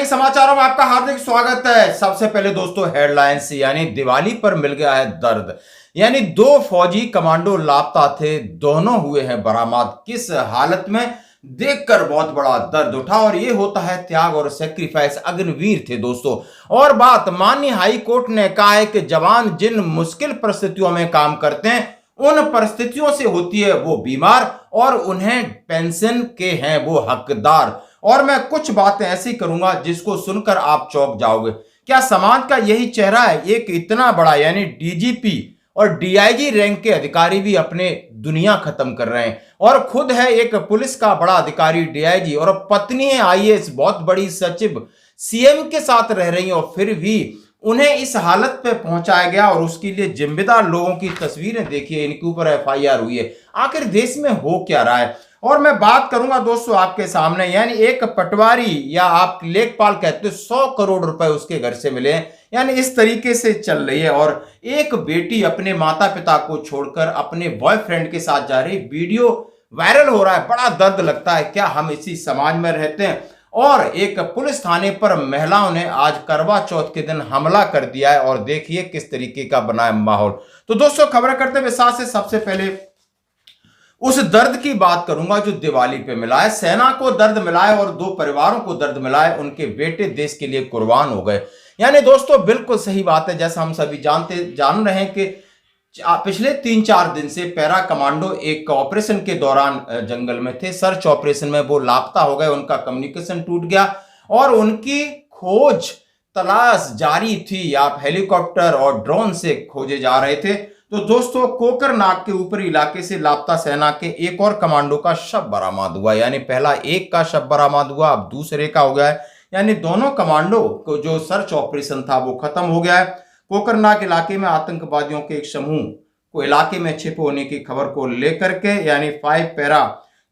दैनिक समाचारों में आपका हार्दिक स्वागत है। सबसे पहले दोस्तों हेडलाइंस, यानी दिवाली पर मिल गया है दर्द। यानी दो फौजी कमांडो लापता थे, दोनों हुए हैं बरामद। किस हालत में, देखकर बहुत बड़ा दर्द उठा। और ये होता है त्याग और सेक्रीफाइस। अग्निवीर थे दोस्तों। और बात माननीय हाई कोर्ट ने कहा है कि जवान जिन मुश्किल परिस्थितियों में काम करते हैं उन परिस्थितियों से होती है वो बीमार और उन्हें पेंशन के हैं वो हकदार। और मैं कुछ बातें ऐसी करूंगा जिसको सुनकर आप चौंक जाओगे। क्या समाज का यही चेहरा है? एक इतना बड़ा यानी डीजीपी और डीआईजी रैंक के अधिकारी भी अपने दुनिया खत्म कर रहे हैं। और खुद है एक पुलिस का बड़ा अधिकारी डीआईजी और पत्नी है आईएएस, बहुत बड़ी सचिव, सीएम के साथ रह रही है, और फिर भी उन्हें इस हालत पे पहुंचाया गया। और उसके लिए जिम्मेदार लोगों की तस्वीरें देखिए, इनके ऊपर एफआईआर हुई है। आखिर देश में हो क्या रहा है? और मैं बात करूंगा दोस्तों आपके सामने, यानी एक पटवारी या आप लेखपाल कहते हो, 100 करोड़ रुपए उसके घर से मिले हैं। यानी इस तरीके से चल रही है। और एक बेटी अपने माता पिता को छोड़कर अपने बॉयफ्रेंड के साथ जा रही, वीडियो वायरल हो रहा है। बड़ा दर्द लगता है। क्या हम इसी समाज में रहते हैं? और एक पुलिस थाने पर महिलाओं ने आज करवा चौथ के दिन हमला कर दिया है। और देखिए किस तरीके का बना है माहौल। तो दोस्तों खबर करते हुए साथ से सबसे पहले उस दर्द की बात करूंगा जो दिवाली पे मिला है। सेना को दर्द मिला है और दो परिवारों को दर्द मिला है। उनके बेटे देश के लिए कुर्बान हो गए। यानी दोस्तों बिल्कुल सही बात है। जैसा हम सभी जान रहे हैं कि पिछले 3-4 दिन से पैरा कमांडो एक ऑपरेशन के दौरान जंगल में थे। सर्च ऑपरेशन में वो लापता हो गए, उनका कम्युनिकेशन टूट गया और उनकी खोज तलाश जारी थी। आप हेलीकॉप्टर और ड्रोन से खोजे जा रहे थे। तो दोस्तों कोकरनाग के ऊपरी इलाके से लापता सेना के एक और कमांडो का शव बरामद हुआ। यानी पहला एक का शव बरामद हुआ, अब दूसरे का हो गया है। यानी दोनों कमांडो को जो सर्च ऑपरेशन था वो खत्म हो गया है। कोकरनाग इलाके में आतंकवादियों के एक समूह को इलाके में छिपे होने की खबर को लेकर के यानी 5 पैरा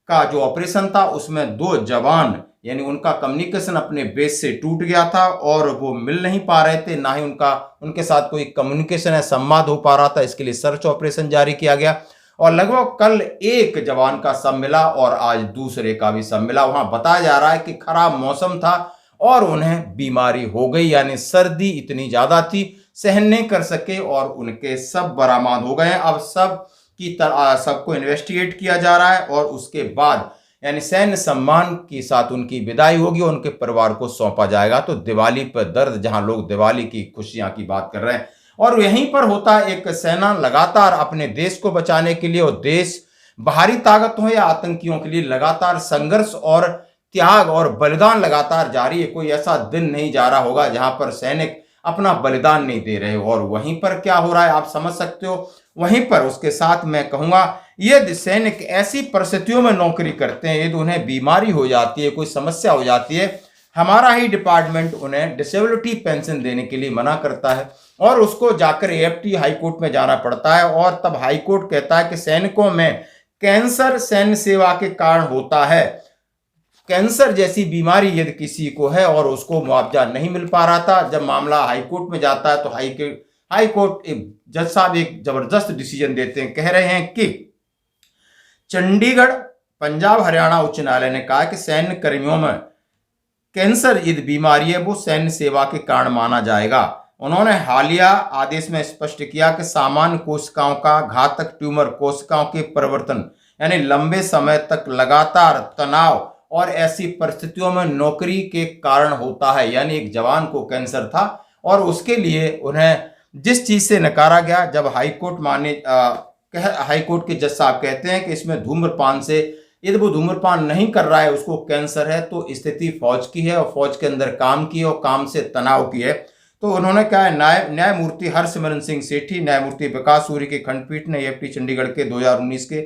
का जो ऑपरेशन था उसमें 2 जवान यानी उनका कम्युनिकेशन अपने बेस से टूट गया था और वो मिल नहीं पा रहे थे, ना ही उनके साथ कोई कम्युनिकेशन है संवाद हो पा रहा था। इसके लिए सर्च ऑपरेशन जारी किया गया और लगभग कल एक जवान का शव मिला और आज दूसरे का भी शव मिला। वहां बताया जा रहा है कि खराब मौसम था और उन्हें बीमारी हो गई, यानी सर्दी इतनी ज्यादा थी सहन नहीं कर सके और उनके सब बरामद हो गए। अब सबको इन्वेस्टिगेट किया जा रहा है और उसके बाद यानी सैन्य सम्मान के साथ उनकी विदाई होगी और उनके परिवार को सौंपा जाएगा। तो दिवाली पर दर्द, जहां लोग दिवाली की खुशियां की बात कर रहे हैं और यहीं पर होता है एक सेना लगातार अपने देश को बचाने के लिए और देश बाहरी ताकतों या आतंकियों के लिए लगातार संघर्ष और त्याग और बलिदान लगातार जारी है। कोई ऐसा दिन नहीं जा रहा होगा जहां पर सैनिक अपना बलिदान नहीं दे रहे हो। और वहीं पर क्या हो रहा है आप समझ सकते हो। वहीं पर उसके साथ मैं कहूंगा यदि सैनिक ऐसी परिस्थितियों में नौकरी करते हैं, यदि उन्हें बीमारी हो जाती है, कोई समस्या हो जाती है, हमारा ही डिपार्टमेंट उन्हें डिसेबिलिटी पेंशन देने के लिए मना करता है और उसको जाकर एएफटी हाई कोर्ट में जाना पड़ता है। और तब हाई कोर्ट कहता है कि सैनिकों में कैंसर सैन्य सेवा के कारण होता है। कैंसर जैसी बीमारी यदि किसी को है और उसको मुआवजा नहीं मिल पा रहा था, जब मामला हाई कोर्ट में जाता है तो हाई कोर्ट जज साहब एक जबरदस्त डिसीजन देते हैं। कह रहे हैं कि चंडीगढ़ पंजाब हरियाणा उच्च न्यायालय ने कहा कि सैन्य कर्मियों में कैंसर यदि बीमारी है वो सैन्य सेवा के कारण माना जाएगा। उन्होंने हालिया आदेश में स्पष्ट किया कि सामान्य कोशिकाओं का घातक ट्यूमर कोशिकाओं के परिवर्तन यानी लंबे समय तक लगातार तनाव और ऐसी परिस्थितियों में नौकरी के कारण होता है। यानी एक जवान को कैंसर था और उसके लिए उन्हें जिस चीज से नकारा गया, जब हाई कोर्ट के जज साहब कहते हैं कि इसमें धूम्रपान से, यदि वो धूम्रपान नहीं कर रहा है उसको कैंसर है, तो स्थिति फौज की है और फौज के अंदर काम की है और काम से तनाव की है। तो उन्होंने कहा न्यायमूर्ति हरसिमरन सिंह सेठी, न्यायमूर्ति विकास सूर्य की खंडपीठ ने एएफटी चंडीगढ़ के 2019 के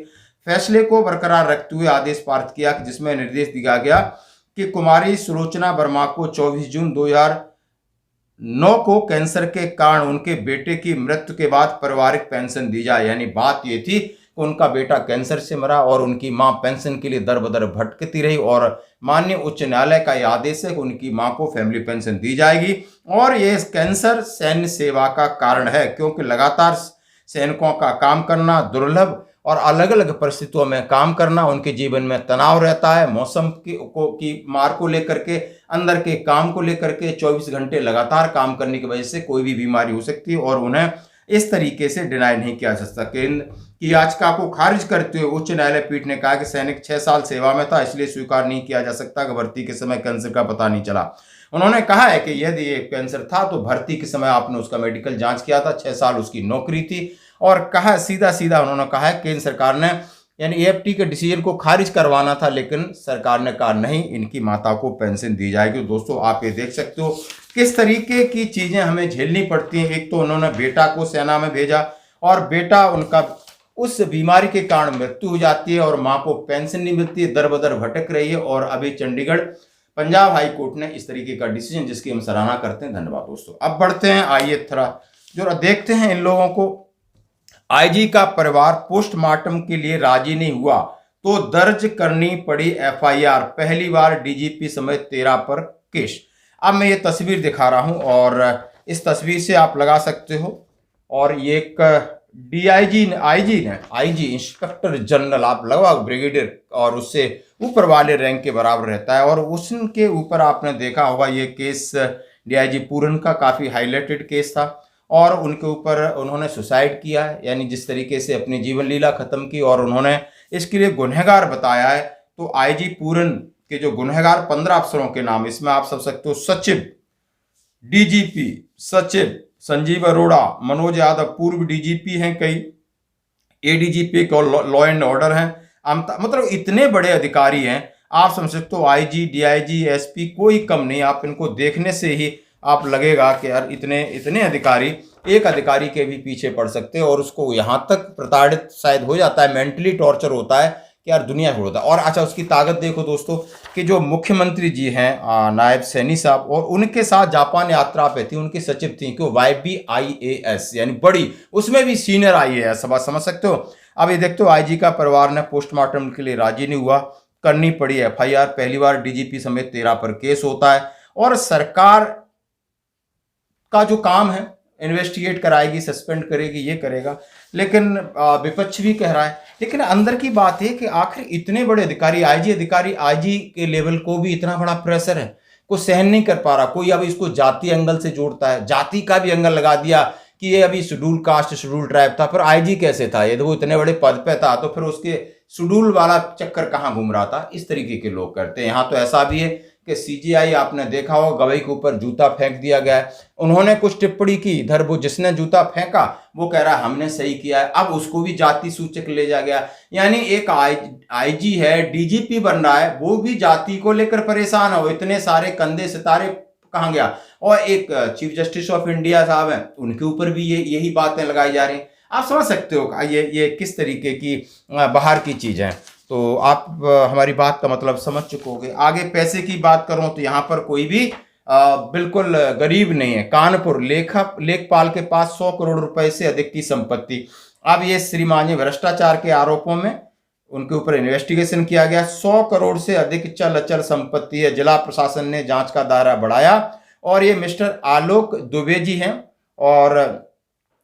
फैसले को बरकरार रखते हुए आदेश पारित किया जिसमें निर्देश दिया गया कि कुमारी सुलोचना वर्मा को 24 जून 2009 को कैंसर के कारण उनके बेटे की मृत्यु के बाद पारिवारिक पेंशन दी जाए। यानी बात ये थी कि उनका बेटा कैंसर से मरा और उनकी मां पेंशन के लिए दर बदर भटकती रही और माननीय उच्च न्यायालय का यह आदेश है कि उनकी मां को फैमिली पेंशन दी जाएगी। और ये कैंसर सैन्य सेवा का कारण है क्योंकि लगातार सैनिकों का काम करना दुर्लभ और अलग अलग परिस्थितियों में काम करना, उनके जीवन में तनाव रहता है, मौसम की मार को लेकर के अंदर के काम को लेकर के 24 घंटे लगातार काम करने की वजह से कोई भी बीमारी हो सकती है और उन्हें इस तरीके से डिनाई नहीं किया जा सकता। केंद्र की याचिका को खारिज करते हुए उच्च न्यायालय पीठ ने कहा कि सैनिक 6 साल सेवा में था, इसलिए स्वीकार नहीं किया जा सकता कि भर्ती के समय कैंसर का पता नहीं चला। उन्होंने कहा है कि यदि ये कैंसर था तो भर्ती के समय आपने उसका मेडिकल जांच किया था, 6 साल उसकी नौकरी थी। और कहा सीधा सीधा उन्होंने कहा है केंद्र सरकार ने यानी एएफटी के डिसीजन को खारिज करवाना था, लेकिन सरकार ने कहा नहीं, इनकी माता को पेंशन दी जाएगी। दोस्तों आप ये देख सकते हो किस तरीके की चीजें हमें झेलनी पड़ती हैं। एक तो उन्होंने बेटा को सेना में भेजा और बेटा उनका उस बीमारी के कारण मृत्यु हो जाती है और माँ को पेंशन नहीं मिलती है, दर बदर भटक रही है। और अभी चंडीगढ़ पंजाब हाई कोर्ट ने इस तरीके का डिसीजन जिसकी हम सराहना करते हैं। धन्यवाद दोस्तों। अब बढ़ते हैं, आइए थोड़ा जो देखते हैं इन लोगों को। आईजी का परिवार पोस्टमार्टम के लिए राजी नहीं हुआ तो दर्ज करनी पड़ी एफआईआर, पहली बार डीजीपी समेत 13 पर केस। अब मैं ये तस्वीर दिखा रहा हूं और इस तस्वीर से आप लगा सकते हो। और ये एक आईजी इंस्पेक्टर जनरल, आप लगभग ब्रिगेडियर और उससे ऊपर वाले रैंक के बराबर रहता है। और उसके ऊपर आपने देखा होगा ये केस डीआईजी पूरन का काफ़ी हाईलाइटेड केस था और उनके ऊपर उन्होंने सुसाइड किया है, यानी जिस तरीके से अपनी जीवन लीला खत्म की और उन्होंने इसके लिए गुनहगार बताया है। तो आईजी पूरन के जो गुनहगार 15 अफसरों के नाम इसमें आप सब सकते हो, सचिव, डीजीपी सचिव संजीव अरोड़ा, मनोज यादव पूर्व डीजीपी हैं, कई एडीजीपी को लॉ एंड ऑर्डर हैं, मतलब इतने बड़े अधिकारी हैं। आप समझ सकते हो आईजी, डीआईजी, एसपी कोई कम नहीं। आप इनको देखने से ही आप लगेगा कि यार इतने अधिकारी एक अधिकारी के भी पीछे पड़ सकते हैं और उसको यहाँ तक प्रताड़ित शायद हो जाता है, मेंटली टॉर्चर होता है कि यार दुनिया छोड़ होता है। और अच्छा उसकी ताकत देखो दोस्तों कि जो मुख्यमंत्री जी हैं नायब सैनी साहब और उनके साथ जापान यात्रा पे थी, उनकी सचिव थी क्यों YBIAS यानी बड़ी, उसमें भी सीनियर IAS, समझ सकते हो। अब ये देखते हो आईजी का परिवार ने पोस्टमार्टम के लिए राजी नहीं हुआ, करनी पड़ी एफआईआर, पहली बार डीजीपी समेत 13 पर केस होता है। और सरकार का जो काम है इन्वेस्टिगेट कराएगी, सस्पेंड करेगी, ये करेगा, लेकिन विपक्ष भी कह रहा है। लेकिन अंदर की बात है कि आखिर इतने बड़े अधिकारी, आईजी के लेवल को भी इतना बड़ा प्रेशर है, को सहन नहीं कर पा रहा कोई। अब इसको जाति एंगल से जोड़ता है, जाति का भी एंगल लगा दिया कि ये अभी शेड्यूल कास्ट शेड्यूल ट्राइब था, फिर आईजी कैसे था, ये तो वो इतने बड़े पद पे था तो फिर उसके शेड्यूल वाला चक्कर कहाँ घूम रहा था। इस तरीके के लोग करते हैं। यहाँ तो ऐसा भी है कि सीजीआई आपने देखा हो गवई के ऊपर जूता फेंक दिया गया है, उन्होंने कुछ टिप्पणी की, इधर वो जिसने जूता फेंका वो कह रहा है हमने सही किया है, अब उसको भी जाति सूचक ले जा गया। यानी एक आईजी है, डीजीपी बन रहा है, वो भी जाति को लेकर परेशान हो, इतने सारे कंधे सितारे कहाँ गया। और एक चीफ जस्टिस ऑफ इंडिया साहब हैं, उनके ऊपर भी यही बातें लगाई जा रही हैं। आप समझ सकते हो ये किस तरीके की बाहर की चीज है। तो आप हमारी बात का मतलब समझ चुके होंगे। आगे पैसे की बात करूं तो यहाँ पर कोई भी बिल्कुल गरीब नहीं है। कानपुर लेखपाल के पास 100 करोड़ रुपए से अधिक की संपत्ति। अब ये श्रीमान जी भ्रष्टाचार के आरोपों में उनके ऊपर इन्वेस्टिगेशन किया गया। 100 करोड़ से अधिक चल अचल संपत्ति है। जिला प्रशासन ने जांच का दायरा बढ़ाया और ये मिस्टर आलोक दुबे जी हैं और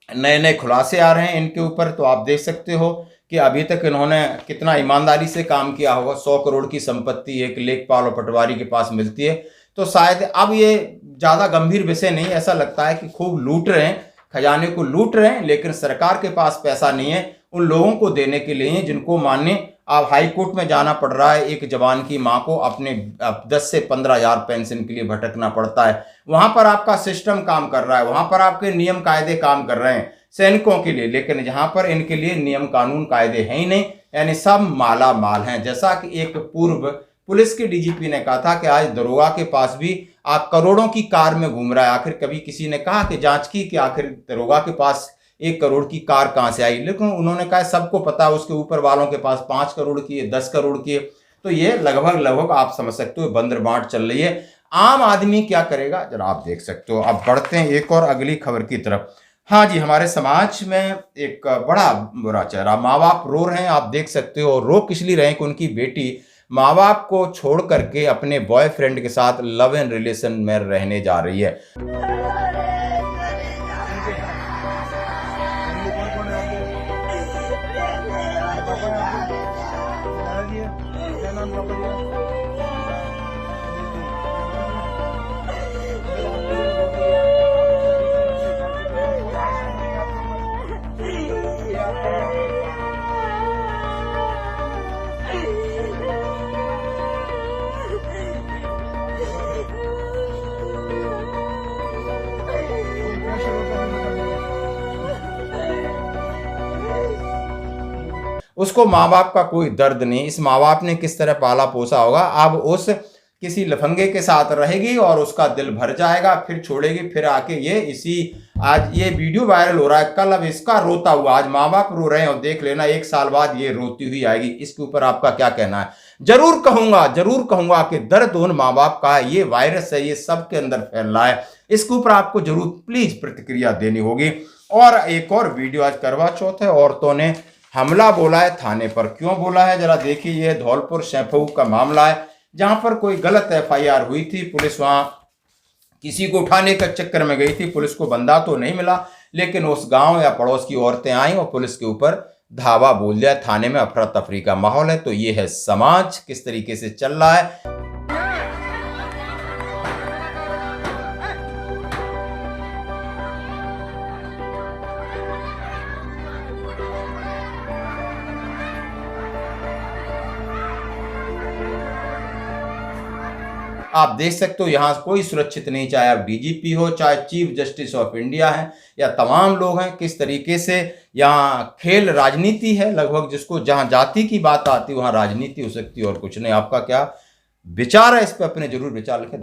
नए नए खुलासे आ रहे हैं इनके ऊपर। तो आप देख सकते हो कि अभी तक इन्होंने कितना ईमानदारी से काम किया होगा। 100 करोड़ की संपत्ति एक लेखपाल और पटवारी के पास मिलती है। तो शायद अब ये ज़्यादा गंभीर विषय नहीं, ऐसा लगता है कि खूब लूट रहे हैं, खजाने को लूट रहे हैं, लेकिन सरकार के पास पैसा नहीं है उन लोगों को देने के लिए जिनको मानिए अब हाई कोर्ट में जाना पड़ रहा है। एक जवान की माँ को अपने 10 से 15 हज़ार पेंशन के लिए भटकना पड़ता है। वहां पर आपका सिस्टम काम कर रहा है, वहां पर आपके नियम कायदे काम कर रहे हैं सैनिकों के लिए, लेकिन जहां पर इनके लिए नियम कानून कायदे हैं ही नहीं, यानी सब माला माल हैं। जैसा कि एक पूर्व पुलिस के डीजीपी ने कहा था कि आज दरोगा के पास भी आप करोड़ों की कार में घूम रहा है। आखिर कभी किसी ने कहा कि जांच की कि आखिर दरोगा के पास 1 करोड़ की कार कहां से आई, लेकिन उन्होंने कहा सबको पता है उसके ऊपर वालों के पास 5 करोड़ की है, 10 करोड़ की है। तो ये लगभग आप समझ सकते हो बंदर बांट चल रही है। आम आदमी क्या करेगा जरा आप देख सकते हो। अब बढ़ते हैं एक और अगली खबर की तरफ। हाँ जी, हमारे समाज में एक बड़ा बुरा चेहरा, माँ बाप रो रहे हैं, आप देख सकते हो। रो किस लिए रहे हैं कि उनकी बेटी माँ बाप को छोड़ करके अपने बॉयफ्रेंड के साथ लव एंड रिलेशन में रहने जा रही है। उसको माँ बाप का कोई दर्द नहीं, इस माँ बाप ने किस तरह पाला पोसा होगा, अब उस किसी लफंगे के साथ रहेगी और उसका दिल भर जाएगा, फिर छोड़ेगी, फिर आके ये इसी आज ये वीडियो वायरल हो रहा है, कल अब इसका रोता हुआ, आज माँ बाप रो रहे हैं और देख लेना 1 साल बाद ये रोती हुई आएगी। इसके ऊपर आपका क्या कहना है? जरूर कहूंगा कि दर्द उन माँ बाप का है, ये वायरस है, ये सबके अंदर फैल रहा है। इसके ऊपर आपको जरूर प्लीज प्रतिक्रिया देनी होगी। और एक और वीडियो, आज करवा चौथ है, औरतों ने हमला बोला है थाने पर, क्यों बोला है जरा देखिए। ये धौलपुर सैफू का मामला है, जहां पर कोई गलत FIR हुई थी, पुलिस वहां किसी को उठाने के चक्कर में गई थी, पुलिस को बंदा तो नहीं मिला, लेकिन उस गांव या पड़ोस की औरतें आई और पुलिस के ऊपर धावा बोल दिया। थाने में अफरा तफरी का माहौल है। तो ये है समाज किस तरीके से चल रहा है। आप देख सकते हो यहाँ कोई सुरक्षित नहीं, चाहे आप DGP हो, चाहे चीफ जस्टिस ऑफ इंडिया है, या तमाम लोग हैं। किस तरीके से यहाँ खेल राजनीति है लगभग, जिसको जहाँ जाति की बात आती है वहाँ राजनीति हो सकती है और कुछ नहीं। आपका क्या विचार है इस पर? अपने जरूर विचार लिखें।